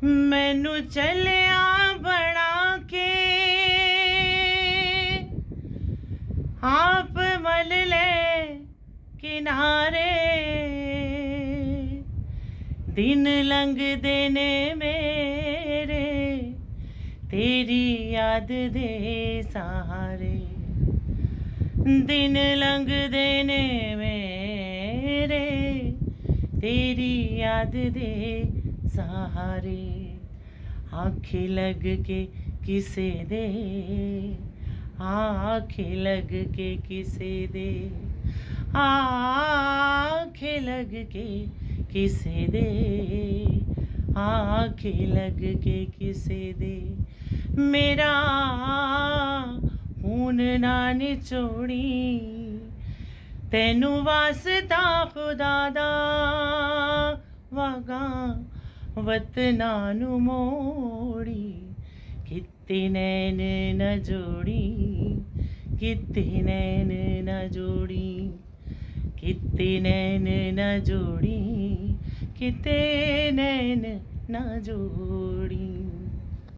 मैनू चलिया बना के आप मल ले किनारे, दिन लंघदे ने मेरे तेरी याद दे सहारे, दिन लंघदे ने मेरे तेरी याद दे सहारे। आँखें लग के किसे दे, आँखें लग के किसे दे, आँखें लग के किसे दे, आँखें लग के किसे दे। मेरा खून ना निचोड़ी, तेनू वास्ता खुदा दा वागा वतना नू मोड़ी। कित्ते नैन न जोड़ी, कित्ते नैन न जोड़ी, कित्ते नैन न जोड़ी, कित्ते नैन न जोड़ी।